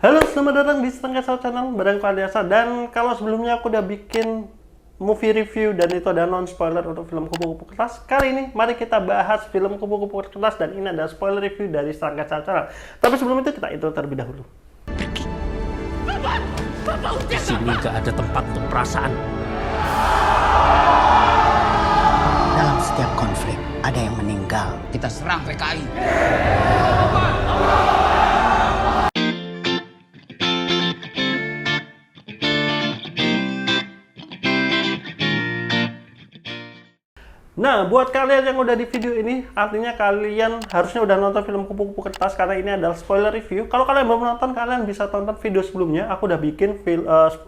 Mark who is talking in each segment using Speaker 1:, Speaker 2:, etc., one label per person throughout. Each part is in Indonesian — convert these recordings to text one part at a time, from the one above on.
Speaker 1: Halo, selamat datang di Setengah Saut Channel bareng Adiasa. Dan kalau sebelumnya aku udah bikin movie review dan itu ada non spoiler untuk film Kupu-Kupu Kertas, kali ini mari kita bahas film Kupu-Kupu Kertas dan ini ada spoiler review dari Setengah Saut Channel. Tapi sebelum itu kita intro terlebih dahulu.
Speaker 2: Di sini gak ada tempat untuk perasaan.
Speaker 3: Dalam setiap konflik ada yang meninggal.
Speaker 2: Kita serang PKI.
Speaker 1: Nah, buat kalian yang udah di video ini, artinya kalian harusnya udah nonton film Kupu-Kupu Kertas karena ini adalah spoiler review. Kalau kalian belum nonton, kalian bisa tonton video sebelumnya. Aku udah bikin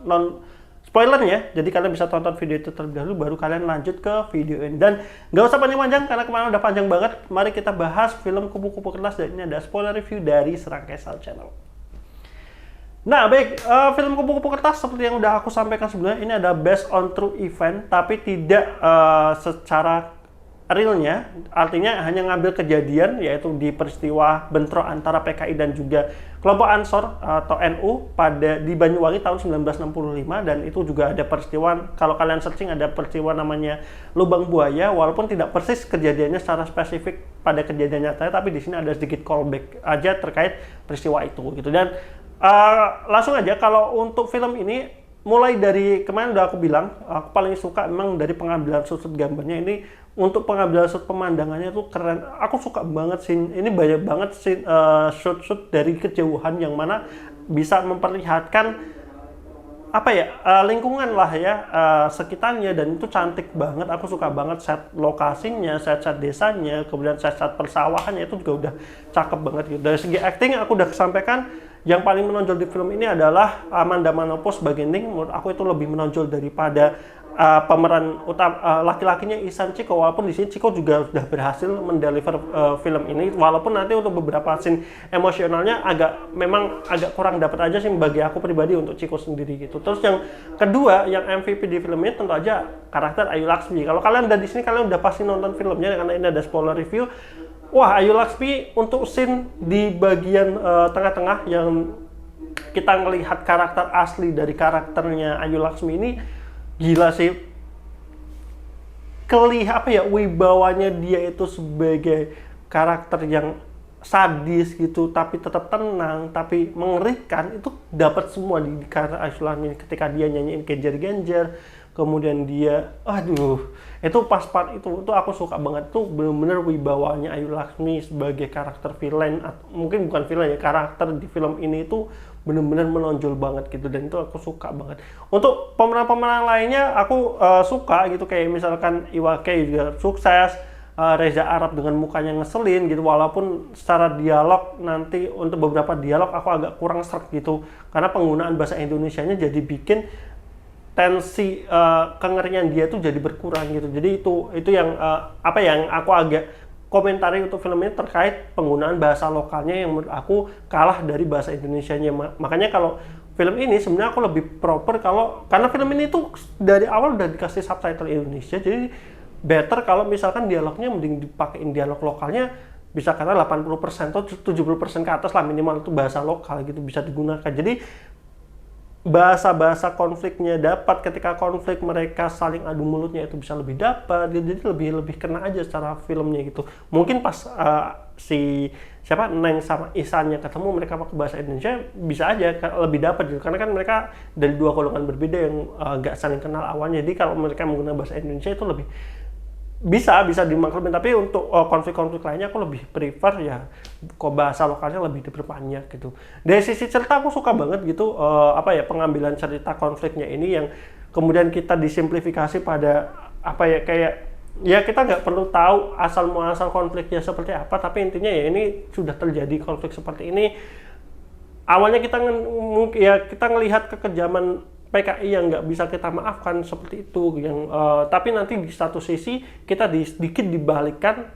Speaker 1: non spoilernya, jadi kalian bisa tonton video itu terlebih dahulu, baru kalian lanjut ke video ini. Dan nggak usah panjang-panjang karena kemarin udah panjang banget. Mari kita bahas film Kupu-Kupu Kertas dan ini ada spoiler review dari Serangkai Saut Channel. Nah, baik, film Kupu-Kupu Kertas seperti yang udah aku sampaikan sebelumnya, ini ada based on true event, tapi tidak secara realnya, artinya hanya ngambil kejadian, yaitu di peristiwa bentrok antara PKI dan juga kelompok Ansor atau NU di Banyuwangi tahun 1965, dan itu juga ada peristiwa, kalau kalian searching ada peristiwa namanya Lubang Buaya, walaupun tidak persis kejadiannya secara spesifik pada kejadian nyata, tapi di sini ada sedikit callback aja terkait peristiwa itu gitu. Dan langsung aja, kalau untuk film ini, mulai dari kemarin udah aku bilang, aku paling suka memang dari pengambilan sudut gambarnya ini. Untuk pengambilan sudut pemandangannya itu keren, aku suka banget sih. Ini banyak banget sih shoot dari kejauhan yang mana bisa memperlihatkan apa ya, lingkungan lah ya, sekitarnya, dan itu cantik banget. Aku suka banget set lokasinya, set desanya, kemudian set persawahannya itu juga udah cakep banget gitu. Dari segi acting aku udah sampaikan, yang paling menonjol di film ini adalah Amanda Manopo sebagai Ning. Menurut aku itu lebih menonjol daripada pemeran utama laki-lakinya Ihsan Chiko, walaupun di sini Chiko juga sudah berhasil mendeliver film ini, walaupun nanti untuk beberapa scene emosionalnya memang agak kurang dapat aja sih bagi aku pribadi untuk Chiko sendiri gitu. Terus yang kedua, yang MVP di film ini tentu aja karakter Ayu Laksmi. Kalau kalian udah di sini, kalian udah pasti nonton filmnya karena ini ada spoiler review. Wah, Ayu Laksmi untuk scene di bagian tengah-tengah yang kita ngelihat karakter asli dari karakternya Ayu Laksmi ini, gila sih. Apa ya, wibawanya dia itu sebagai karakter yang sadis gitu, tapi tetap tenang, tapi mengerikan, itu dapat semua di karakter Ayu Laksmi ketika dia nyanyiin Genjer-Genjer. Kemudian dia, aduh, itu pas part itu aku suka banget. Tuh bener-bener wibawanya Ayu Laksmi sebagai karakter villain, mungkin bukan villain ya, karakter di film ini itu bener-bener menonjol banget gitu, dan itu aku suka banget. Untuk pemeran-pemeran lainnya aku suka gitu, kayak misalkan Iwa K juga sukses, Reza Arab dengan mukanya ngeselin gitu, walaupun secara dialog nanti untuk beberapa dialog aku agak kurang sreg gitu, karena penggunaan bahasa Indonesianya jadi bikin tensi kengerian dia tuh jadi berkurang gitu. Jadi itu yang apa yang aku agak komentari untuk film ini terkait penggunaan bahasa lokalnya yang menurut aku kalah dari bahasa Indonesianya. Makanya kalau film ini sebenarnya aku lebih proper karena film ini tuh dari awal udah dikasih subtitle Indonesia, jadi better kalau misalkan dialognya mending dipakein dialog lokalnya, bisa kata 80% atau 70% ke atas lah minimal itu bahasa lokal gitu bisa digunakan. Jadi bahasa-bahasa konfliknya dapat, ketika konflik mereka saling adu mulutnya itu bisa lebih dapat, jadi lebih kena aja secara filmnya gitu. Mungkin pas si siapa Neng sama Ihsannya ketemu, mereka pakai bahasa Indonesia bisa aja lebih dapat gitu, karena kan mereka dari dua golongan berbeda yang gak saling kenal awalnya. Jadi kalau mereka menggunakan bahasa Indonesia itu lebih bisa dimaklumin. Tapi untuk konflik-konflik lainnya aku lebih prefer ya kok bahasa lokalnya lebih diperbanyak gitu. Dari sisi cerita aku suka banget gitu, apa ya, pengambilan cerita konfliknya ini yang kemudian kita disimplifikasi pada apa ya, kayak ya kita nggak perlu tahu asal muasal konfliknya seperti apa, tapi intinya ya ini sudah terjadi konflik seperti ini. Awalnya kita ngelihat kekejaman PKI yang nggak bisa kita maafkan seperti itu, yang tapi nanti di satu sisi kita sedikit dibalikkan,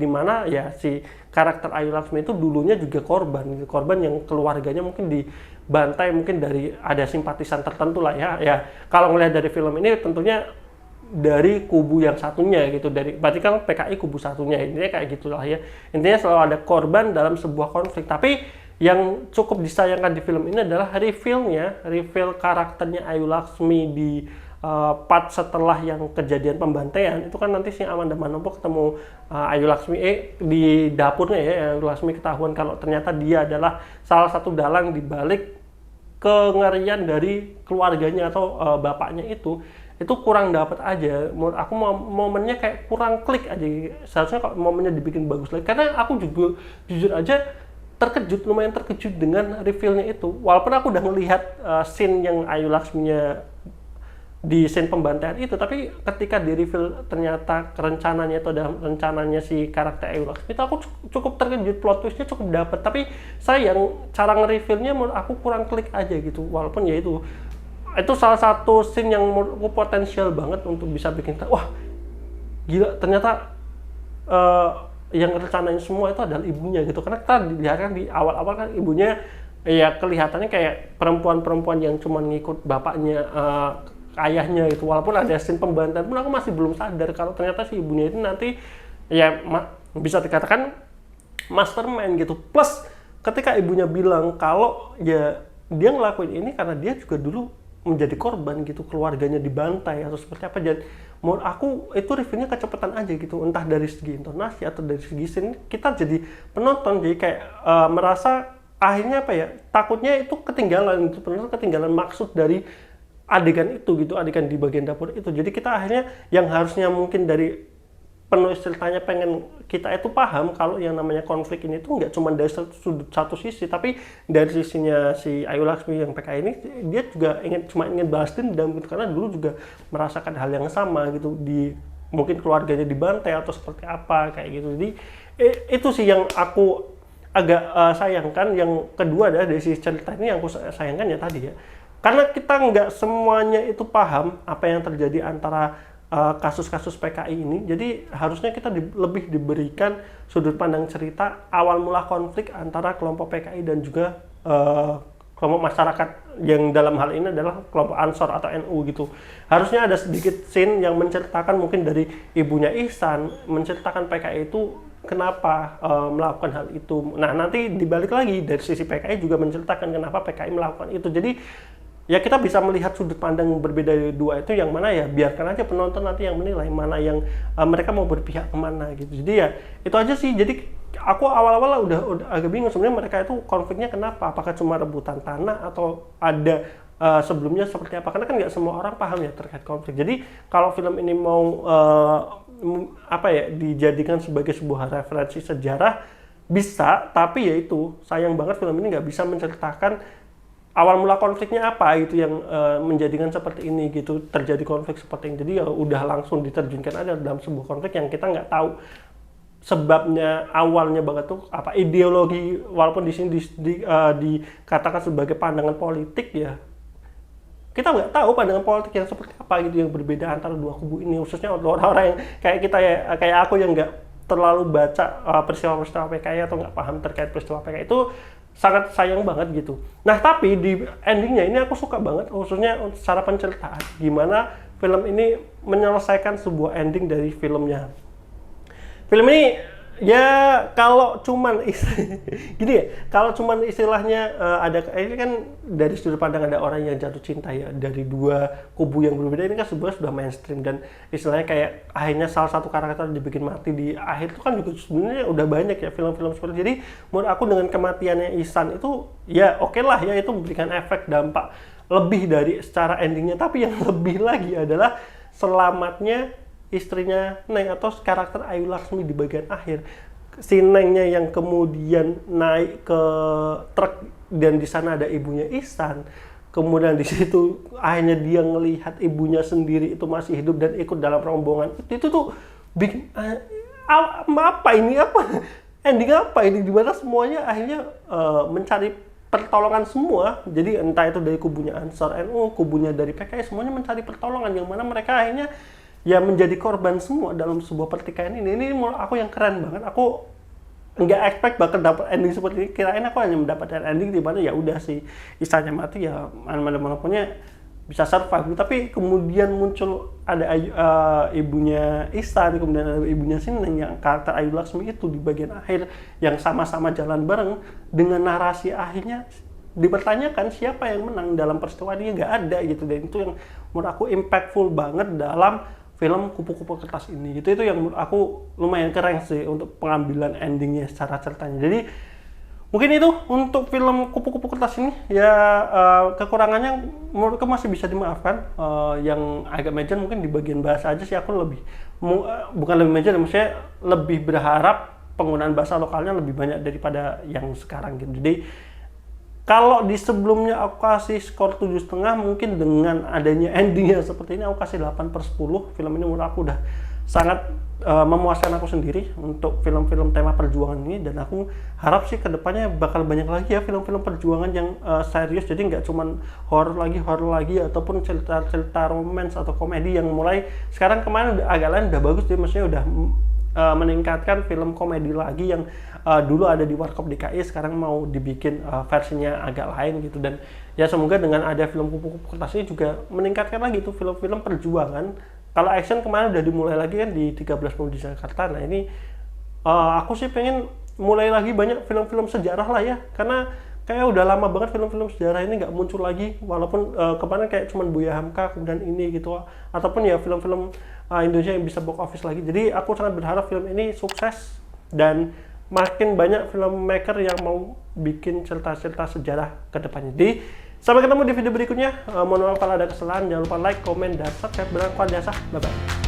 Speaker 1: di mana ya si karakter Ayu Laksmi itu dulunya juga korban yang keluarganya mungkin dibantai, mungkin dari ada simpatisan tertentu lah ya kalau ngelihat dari film ini tentunya dari kubu yang satunya gitu, berarti kan PKI kubu satunya, intinya kayak gitulah ya. Intinya selalu ada korban dalam sebuah konflik, tapi yang cukup disayangkan di film ini adalah reveal karakternya Ayu Laxmi di part setelah yang kejadian pembantaian. Itu kan nanti si Amanda Manopo ketemu Ayu Laxmi di dapurnya ya. Ayu Laxmi ketahuan kalau ternyata dia adalah salah satu dalang di balik kengerian dari keluarganya atau bapaknya itu kurang dapat aja. Menurut aku momennya kayak kurang klik aja. Seharusnya kalau momennya dibikin bagus lagi. Karena aku juga jujur aja lumayan terkejut dengan reveal-nya itu. Walaupun aku udah ngelihat scene yang Ayu Laxminya di scene pembantaian itu, tapi ketika di reveal ternyata rencananya itu adalah rencananya si karakter Ayu Laxmi, itu aku cukup terkejut, plot twist-nya cukup dapat. Tapi sayang cara nge-reveal-nya menurut aku kurang klik aja gitu. Walaupun ya itu salah satu scene yang menurutku potensial banget untuk bisa bikin wah gila, ternyata yang rencanain semua itu adalah ibunya gitu. Karena kita dilihatkan di awal-awal kan ibunya ya kelihatannya kayak perempuan-perempuan yang cuma ngikut bapaknya, ayahnya gitu. Walaupun ada scene pembantaian pun aku masih belum sadar kalau ternyata si ibunya itu nanti ya bisa dikatakan mastermind gitu. Plus ketika ibunya bilang kalau ya dia ngelakuin ini karena dia juga dulu menjadi korban gitu, keluarganya dibantai atau seperti apa. Dan menurut aku itu reviewnya kecepatan aja gitu, entah dari segi intonasi atau dari segi scene. Kita jadi penonton jadi kayak merasa akhirnya apa ya, takutnya itu ketinggalan gitu, penonton ketinggalan maksud dari adegan itu gitu, adegan di bagian dapur itu. Jadi kita akhirnya yang harusnya mungkin dari penulis ceritanya pengen kita itu paham kalau yang namanya konflik ini tuh nggak cuma dari satu sisi, tapi dari sisinya si Ayu Laxmi yang PKI ini, dia juga ingin balas dendam gitu, karena dulu juga merasakan hal yang sama gitu, di mungkin keluarganya dibantai atau seperti apa kayak gitu. Jadi itu sih yang aku agak sayangkan. Yang kedua adalah dari sisi cerita ini yang aku sayangkan ya tadi ya, karena kita nggak semuanya itu paham apa yang terjadi antara kasus-kasus PKI ini. Jadi harusnya kita lebih diberikan sudut pandang cerita awal mula konflik antara kelompok PKI dan juga kelompok masyarakat yang dalam hal ini adalah kelompok Ansor atau NU gitu. Harusnya ada sedikit scene yang menceritakan mungkin dari ibunya Ihsan, menceritakan PKI itu kenapa melakukan hal itu. Nah nanti dibalik lagi dari sisi PKI juga menceritakan kenapa PKI melakukan itu. Jadi ya kita bisa melihat sudut pandang berbeda dari dua itu, yang mana ya biarkan aja penonton nanti yang menilai mana yang mereka mau berpihak kemana gitu. Jadi ya itu aja sih. Jadi aku awal-awal udah agak bingung sebenarnya mereka itu konfliknya kenapa, apakah cuma rebutan tanah atau ada sebelumnya seperti apa, karena kan nggak semua orang paham ya terkait konflik. Jadi kalau film ini mau dijadikan sebagai sebuah referensi sejarah bisa, tapi ya itu sayang banget film ini nggak bisa menceritakan awal mula konfliknya apa gitu yang menjadikan seperti ini gitu, terjadi konflik seperti ini. Jadi ya udah langsung diterjunkan aja dalam sebuah konflik yang kita nggak tahu sebabnya awalnya banget tuh apa, ideologi. Walaupun di sini dikatakan sebagai pandangan politik ya, kita nggak tahu pandangan politik yang seperti apa gitu yang berbeda antara dua kubu ini, khususnya untuk orang-orang yang kayak kita ya, kayak aku yang nggak terlalu baca peristiwa-peristiwa PKI atau nggak paham terkait peristiwa PKI itu. Sangat sayang banget gitu. Nah tapi di endingnya ini aku suka banget, khususnya secara penceritaan, gimana film ini menyelesaikan sebuah ending dari filmnya. Film ini ya kalau cuman gini ya, kalau cuman istilahnya ini kan dari sudut pandang ada orang yang jatuh cinta ya dari dua kubu yang berbeda, ini kan sebenarnya sudah mainstream, dan istilahnya kayak akhirnya salah satu karakter dibikin mati di akhir itu kan juga sebenarnya udah banyak ya film-film seperti itu. Jadi menurut aku dengan kematiannya Ihsan itu ya oke lah ya, itu memberikan efek dampak lebih dari secara endingnya. Tapi yang lebih lagi adalah selamatnya istrinya Neng atau karakter Ayu Laxmi di bagian akhir. Si Nengnya yang kemudian naik ke truk dan di sana ada ibunya Ihsan. Kemudian di situ akhirnya dia ngelihat ibunya sendiri itu masih hidup dan ikut dalam rombongan. Itu tuh bikin apa ini, apa ending apa ini, dimana semuanya akhirnya mencari pertolongan semua. Jadi entah itu dari kubunya Ansor NU, kubunya dari PKI, semuanya mencari pertolongan, yang mana mereka akhirnya ya menjadi korban semua dalam sebuah pertikaian ini. Ini menurut aku yang keren banget. Aku nggak expect bakal dapat ending seperti ini. Kirain aku hanya mendapatkan ending di mana ya udah sih Ihsannya mati ya, mana-mana punya bisa survive. Tapi kemudian muncul ada ibunya Ihsan, kemudian ada ibunya Sineng yang karakter Ayu Laksmi itu di bagian akhir yang sama-sama jalan bareng, dengan narasi akhirnya dipertanyakan siapa yang menang dalam peristiwa ini, nggak ada gitu. Dan itu yang menurut aku impactful banget dalam film Kupu-Kupu Kertas ini gitu. Itu yang menurut aku lumayan keren sih untuk pengambilan endingnya secara ceritanya. Jadi mungkin itu untuk film Kupu-Kupu Kertas ini ya. Kekurangannya menurutku masih bisa dimaafkan. Yang agak major mungkin di bagian bahasa aja sih. Aku lebih bukan lebih major, maksudnya lebih berharap penggunaan bahasa lokalnya lebih banyak daripada yang sekarang gitu. Jadi kalau di sebelumnya aku kasih skor 7,5, mungkin dengan adanya endingnya seperti ini aku kasih 8/10. Film ini menurut aku udah sangat memuaskan aku sendiri untuk film-film tema perjuangan ini, dan aku harap sih kedepannya bakal banyak lagi ya film-film perjuangan yang serius, jadi nggak cuman horror lagi ataupun cerita romance atau komedi yang mulai sekarang. Kemarin udah agak lain, udah bagus dia, maksudnya udah meningkatkan film komedi lagi yang dulu ada di Warkop DKI, sekarang mau dibikin versinya agak lain gitu. Dan ya semoga dengan ada film Kupu-Kupu Kertas ini juga meningkatkan lagi tuh film-film perjuangan. Kalau action kemarin udah dimulai lagi kan di 13 Pemuda Jakarta. Nah ini aku sih pengen mulai lagi banyak film-film sejarah lah ya, karena kayak udah lama banget film-film sejarah ini nggak muncul lagi, walaupun kemarin kayak cuman Buya Hamka kemudian ini gitu, ataupun ya film-film Indonesia yang bisa box office lagi. Jadi aku sangat berharap film ini sukses dan makin banyak filmmaker yang mau bikin cerita-cerita sejarah ke depannya. Jadi sampai ketemu di video berikutnya. Mohon maaf kalau ada kesalahan, jangan lupa like, komen, dan subscribe. Berangkat jasa, bye bye.